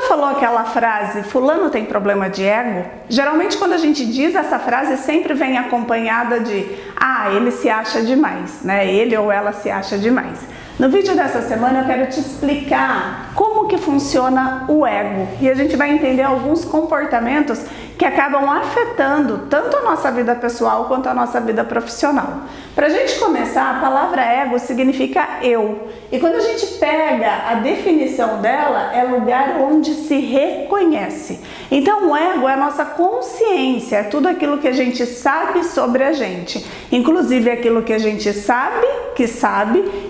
falou aquela frase, fulano tem problema de ego? Geralmente quando a gente diz essa frase sempre vem acompanhada de, ele se acha demais, né? Ele ou ela se acha demais. No vídeo dessa semana eu quero te explicar como que funciona o ego e a gente vai entender alguns comportamentos que acabam afetando tanto a nossa vida pessoal quanto a nossa vida profissional. Para a gente começar, a palavra ego significa eu. E quando a gente pega a definição dela, é lugar onde se reconhece. Então o ego é a nossa consciência, é tudo aquilo que a gente sabe sobre a gente. Inclusive aquilo que a gente sabe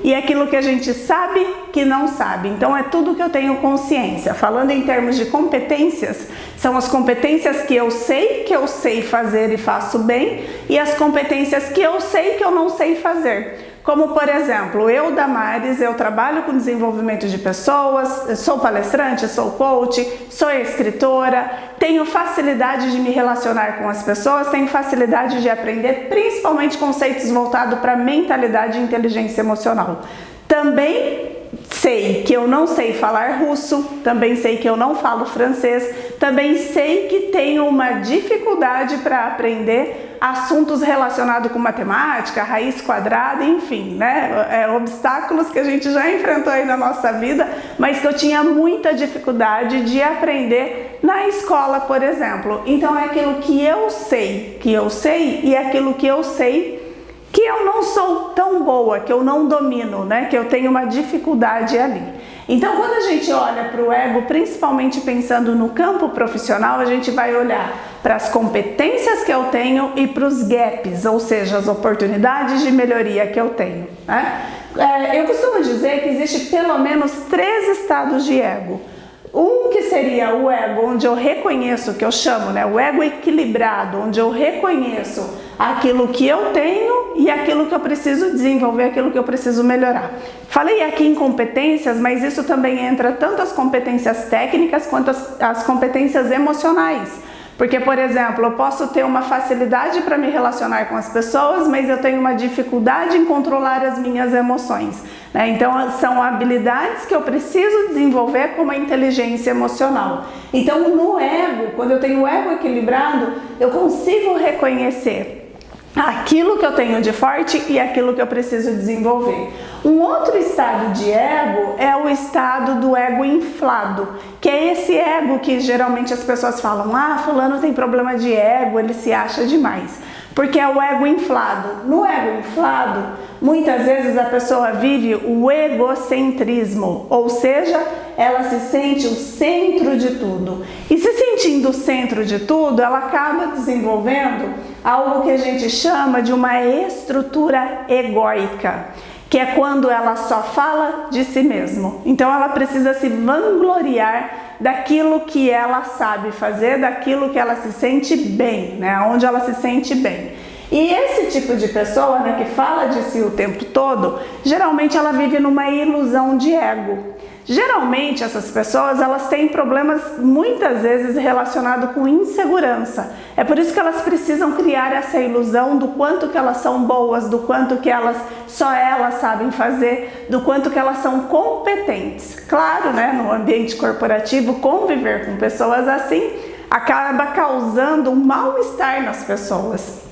e aquilo que a gente sabe que não sabe. Então é tudo que eu tenho consciência. Falando em termos de competências, são as competências que eu sei fazer e faço bem, e as competências que eu sei que eu não sei fazer. Como, por exemplo, eu, Damares, eu trabalho com desenvolvimento de pessoas, sou palestrante, sou coach, sou escritora, tenho facilidade de me relacionar com as pessoas, tenho facilidade de aprender, principalmente conceitos voltados para mentalidade e inteligência emocional. Também sei que eu não sei falar russo, também sei que eu não falo francês, também sei que tenho uma dificuldade para aprender assuntos relacionados com matemática, raiz quadrada, enfim, né? Obstáculos que a gente já enfrentou aí na nossa vida, mas que eu tinha muita dificuldade de aprender na escola, por exemplo. Então é aquilo que eu sei e é aquilo que eu sei que eu não sou tão boa, que eu não domino, né? Que eu tenho uma dificuldade ali. Então, quando a gente olha para o ego, principalmente pensando no campo profissional, a gente vai olhar para as competências que eu tenho e para os gaps, ou seja, as oportunidades de melhoria que eu tenho, né? Eu costumo dizer que existe pelo menos 3 estados de ego. Um que seria o ego onde eu reconheço, que eu chamo, né, o ego equilibrado, onde eu reconheço aquilo que eu tenho e aquilo que eu preciso desenvolver, aquilo que eu preciso melhorar. Falei aqui em competências, mas isso também entra tanto as competências técnicas quanto as competências emocionais. Porque, por exemplo, eu posso ter uma facilidade para me relacionar com as pessoas, mas eu tenho uma dificuldade em controlar as minhas emoções, né? Então, são habilidades que eu preciso desenvolver como a inteligência emocional. Então, no ego, quando eu tenho o ego equilibrado, eu consigo reconhecer aquilo que eu tenho de forte e aquilo que eu preciso desenvolver. Um outro estado de ego é o estado do ego inflado, que é esse ego que geralmente as pessoas falam, fulano tem problema de ego, ele se acha demais, porque é o ego inflado. No ego inflado, muitas vezes a pessoa vive o egocentrismo, ou seja, ela se sente o centro de tudo. E se sentindo o centro de tudo, ela acaba desenvolvendo algo que a gente chama de uma estrutura egóica, que é quando ela só fala de si mesmo. Então ela precisa se vangloriar daquilo que ela sabe fazer, daquilo que ela se sente bem, né? Onde ela se sente bem. E esse tipo de pessoa, né, que fala de si o tempo todo, geralmente ela vive numa ilusão de ego. Geralmente essas pessoas, elas têm problemas muitas vezes relacionados com insegurança. É por isso que elas precisam criar essa ilusão do quanto que elas são boas, do quanto que só elas sabem fazer, do quanto que elas são competentes. Claro, né, no ambiente corporativo, conviver com pessoas assim acaba causando um mal-estar nas pessoas.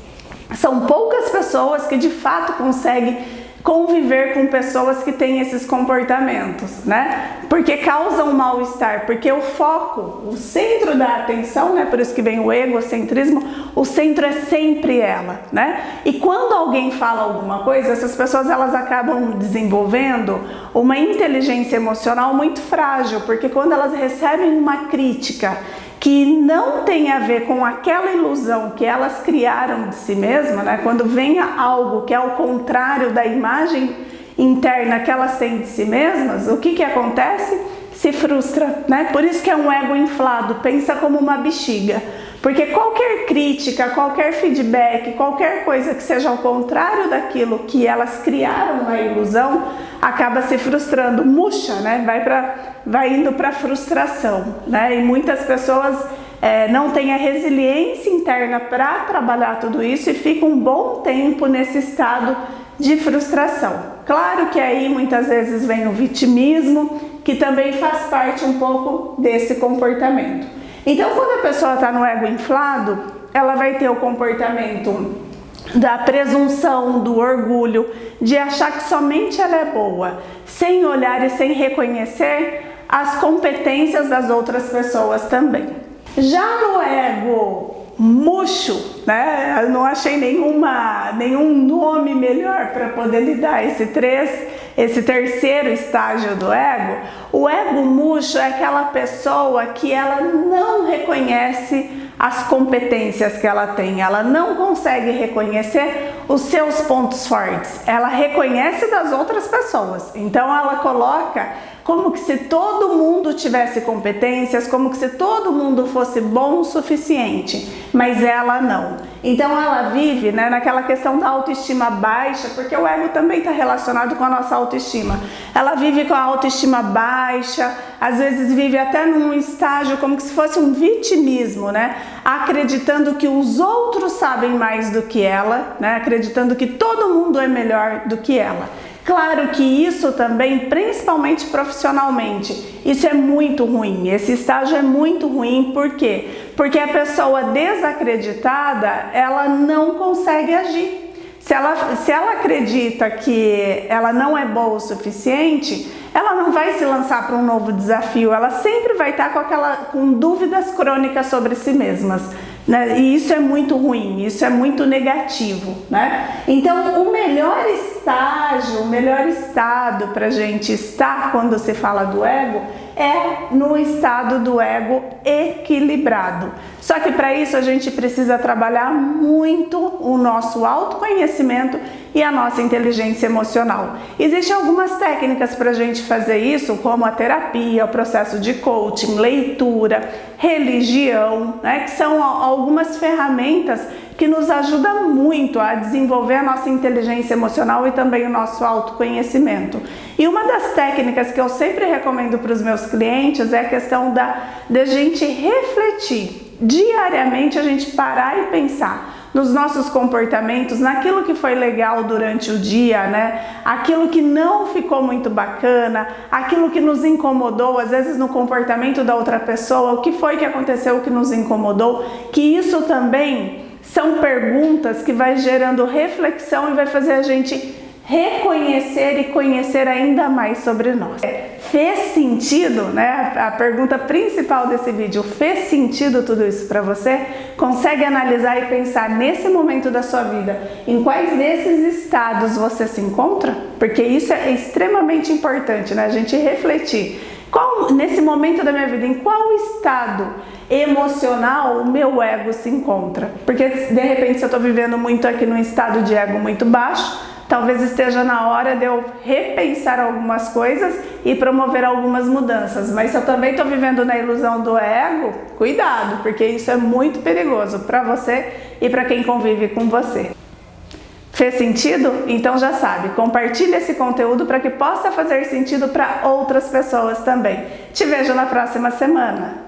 São poucas pessoas que de fato conseguem conviver com pessoas que têm esses comportamentos, né? Porque causam mal-estar, porque o foco, o centro da atenção, né? Por isso que vem o egocentrismo, o centro é sempre ela, né? E quando alguém fala alguma coisa, essas pessoas elas acabam desenvolvendo uma inteligência emocional muito frágil, porque quando elas recebem uma crítica que não tem a ver com aquela ilusão que elas criaram de si mesma, né? Quando vem algo que é ao contrário da imagem interna que elas têm de si mesmas, o que acontece? Se frustra, né? Por isso que é um ego inflado, pensa como uma bexiga. Porque qualquer crítica, qualquer feedback, qualquer coisa que seja ao contrário daquilo que elas criaram na ilusão, acaba se frustrando, murcha, né? Vai indo para frustração, né? E muitas pessoas não têm a resiliência interna para trabalhar tudo isso e ficam um bom tempo nesse estado de frustração. Claro que aí muitas vezes vem o vitimismo, que também faz parte um pouco desse comportamento. Então, quando a pessoa está no ego inflado, ela vai ter o comportamento da presunção, do orgulho, de achar que somente ela é boa, sem olhar e sem reconhecer as competências das outras pessoas também. Já no ego murcho, né? Eu não achei nenhum nome melhor para poder lidar esse terceiro estágio do ego. O ego murcho é aquela pessoa que ela não reconhece as competências que ela tem, ela não consegue reconhecer os seus pontos fortes, ela reconhece das outras pessoas, então ela coloca como que se todo mundo tivesse competências, como que se todo mundo fosse bom o suficiente, mas ela não. Então ela vive, né, naquela questão da autoestima baixa, porque o ego também está relacionado com a nossa autoestima. Ela vive com a autoestima baixa, às vezes vive até num estágio como se fosse um vitimismo, né? Acreditando que os outros sabem mais do que ela, né? Acreditando que todo mundo é melhor do que ela. Claro que isso também, principalmente profissionalmente, isso é muito ruim, esse estágio é muito ruim, por quê? Porque a pessoa desacreditada, ela não consegue agir. Se ela acredita que ela não é boa o suficiente, ela não vai se lançar para um novo desafio, ela sempre vai estar com dúvidas crônicas sobre si mesmas, né? E isso é muito ruim, isso é muito negativo, né? Então, o melhor estágio, o melhor estado para a gente estar quando se fala do ego é no estado do ego equilibrado. Só que para isso a gente precisa trabalhar muito o nosso autoconhecimento e a nossa inteligência emocional. Existem algumas técnicas para a gente fazer isso, como a terapia, o processo de coaching, leitura, religião, né, que são algumas ferramentas que nos ajudam muito a desenvolver a nossa inteligência emocional e também o nosso autoconhecimento. E uma das técnicas que eu sempre recomendo para os meus clientes é a questão da gente refletir. Diariamente a gente parar e pensar nos nossos comportamentos, naquilo que foi legal durante o dia, né? Aquilo que não ficou muito bacana, aquilo que nos incomodou, às vezes no comportamento da outra pessoa, o que foi que aconteceu que nos incomodou, que isso também são perguntas que vai gerando reflexão e vai fazer a gente reconhecer e conhecer ainda mais sobre nós. Fez sentido, né? A pergunta principal desse vídeo, fez sentido tudo isso para você? Consegue analisar e pensar nesse momento da sua vida, em quais desses estados você se encontra? Porque isso é extremamente importante, né? A gente refletir. Nesse momento da minha vida, em qual estado emocional o meu ego se encontra? Porque de repente se eu estou vivendo muito aqui num estado de ego muito baixo, talvez esteja na hora de eu repensar algumas coisas e promover algumas mudanças. Mas se eu também estou vivendo na ilusão do ego, cuidado, porque isso é muito perigoso para você e para quem convive com você. Fez sentido? Então já sabe, compartilhe esse conteúdo para que possa fazer sentido para outras pessoas também. Te vejo na próxima semana.